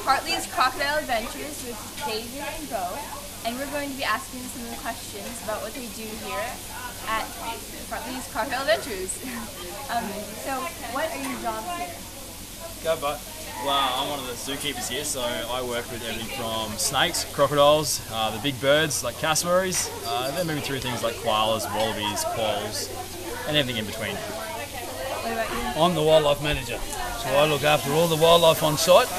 Hartley's Crocodile Adventures with David and Bo, and we're going to be asking them some questions about what they do here at Hartley's Crocodile Adventures. So, what are your jobs here? Go, Bud. Well, I'm one of the zookeepers here, so I work with everything from snakes, crocodiles, the big birds like cassowaries, then moving through things like koalas, wallabies, quolls, and everything in between. What about you? I'm the wildlife manager, so I look after all the wildlife on site,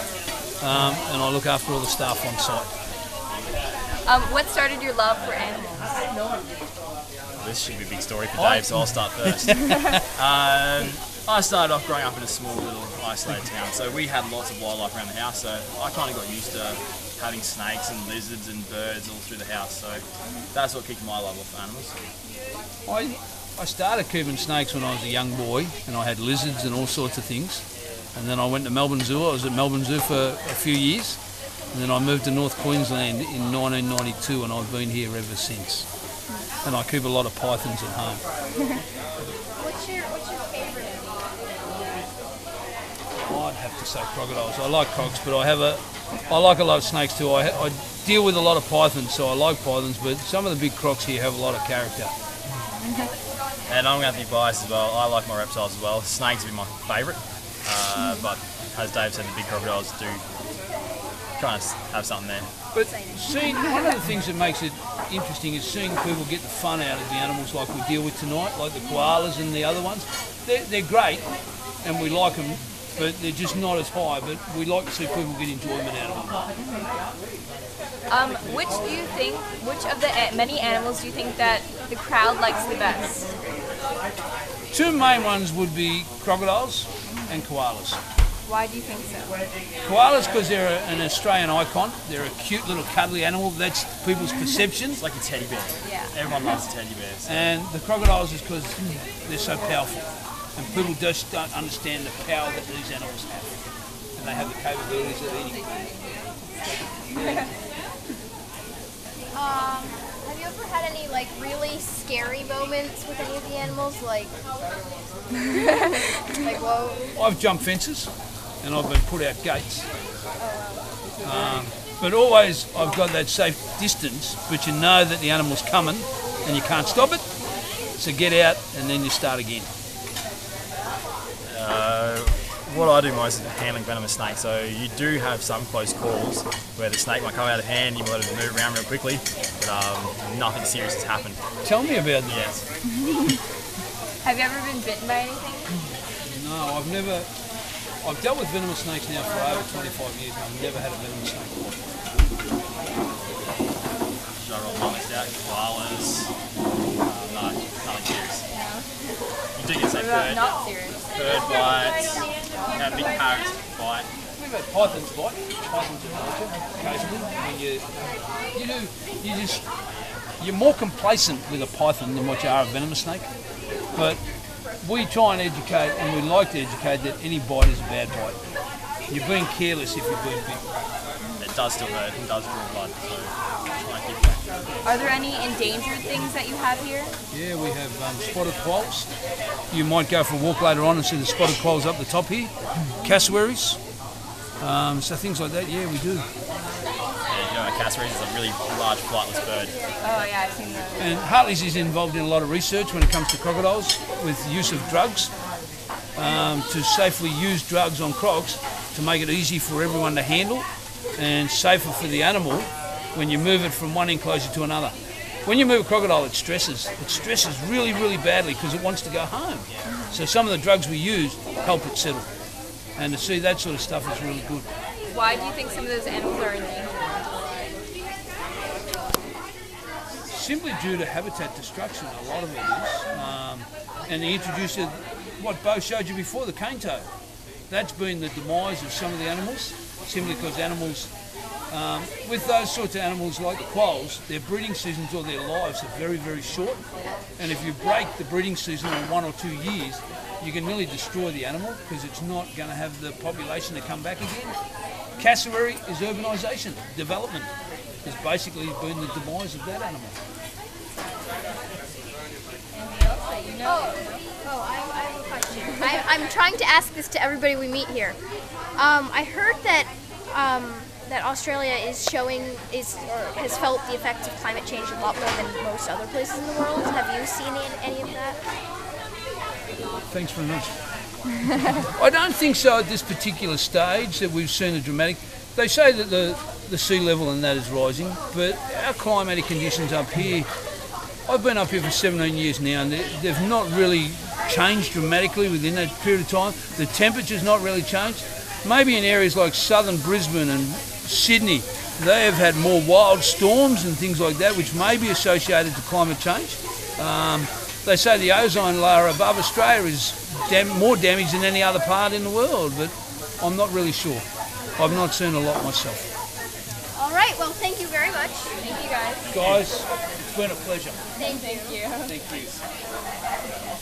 and I look after all the staff on site. What started your love for animals? This should be a big story for Dave, so I'll start first. I started off growing up in a small little isolated town, so we had lots of wildlife around the house, so I kind of got used to having snakes and lizards and birds all through the house, so that's what kicked my love of animals. I started keeping snakes when I was a young boy, and I had lizards and all sorts of things, and then I went to Melbourne Zoo. I was at Melbourne Zoo for a few years, and then I moved to North Queensland in 1992, and I've been here ever since. And I keep a lot of pythons at home. What's your favorite animal? I'd have to say crocodiles. I like crocs, but I like a lot of snakes too. I deal with a lot of pythons, so I like pythons, but some of the big crocs here have a lot of character. And I'm going to be biased as well. I like my reptiles as well. Snakes would be my favourite, but as Dave said, the big crocodiles do kind of have something there. But one of the things that makes it interesting is seeing people get the fun out of the animals like we deal with tonight, like the koalas and the other ones. They're great, and we like them, but they're just not as high. But we like to see people get enjoyment out of them. Which of the many animals do you think that the crowd likes the best? Two main ones would be crocodiles and koalas. Why do you think so? Koalas because they're an Australian icon. They're a cute little cuddly animal. That's people's perception. It's like a teddy bear. Yeah. Everyone loves teddy bears. So. And the crocodiles is because they're so powerful. And people just don't understand the power that these animals have. And they have the capabilities of eating. Have you ever had any like really scary moments with any of the animals? Like whoa. I've jumped fences and I've been put out gates. But always I've got that safe distance, but you know that the animal's coming and you can't stop it. So get out and then you start again. What I do most is handling venomous snakes. So you do have some close calls where the snake might come out of hand, you might have to move around real quickly, but nothing serious has happened. Tell me about that. Yes. Have you ever been bitten by anything? No, I've dealt with venomous snakes now for over 25 years and I've never had a venomous snake. Should I roll my list out? Koalas? No, nothing serious. You do get, say, Not serious. bird bites, big parrots bite. We've had pythons bite. Pythons occasionally. When you're more complacent with a python than what you are a venomous snake. But we try and educate, and we like to educate that any bite is a bad bite. You're being careless if you're being bitten. It does still hurt, it does draw blood, so try and keep that. Are there any endangered things that you have here? Yeah, we have spotted quolls. You might go for a walk later on and see the spotted quolls up the top here. Cassowaries. So things like that, yeah, we do. Yeah, cassowaries is a really large flightless bird. Oh yeah, I've seen those. And Hartley's is involved in a lot of research when it comes to crocodiles with use of drugs to safely use drugs on crocs to make it easy for everyone to handle and safer for the animal when you move it from one enclosure to another. When you move a crocodile, it stresses. It stresses really, really badly because it wants to go home. So some of the drugs we use help it settle. And to see that sort of stuff is really good. Why do you think some of those animals are endangered? Simply due to habitat destruction, a lot of it is. And they introduced what Bo showed you before, the cane toad. That's been the demise of some of the animals, simply because animals, with those sorts of animals like the quolls, their breeding seasons or their lives are very, very short. And if you break the breeding season in 1 or 2 years, you can really destroy the animal because it's not going to have the population to come back again. Cassowary is urbanisation, development has basically been the demise of that animal. I have a question. I'm trying to ask this to everybody we meet here. I heard that that Australia is showing or has felt the effects of climate change a lot more than most other places in the world. Have you seen any of that? Thanks very much. I don't think so at this particular stage that we've seen a dramatic. They say that the sea level and that is rising, but our climatic conditions up here, I've been up here for 17 years now, and they've not really changed dramatically within that period of time. The temperature's not really changed. Maybe in areas like southern Brisbane and Sydney, they have had more wild storms and things like that, which may be associated to climate change. They say the ozone layer above Australia is more damaged than any other part in the world, but I'm not really sure. I've not seen a lot myself. All right, well, thank you very much. Thank you guys. Guys, it's been a pleasure. Thank you. Thank you.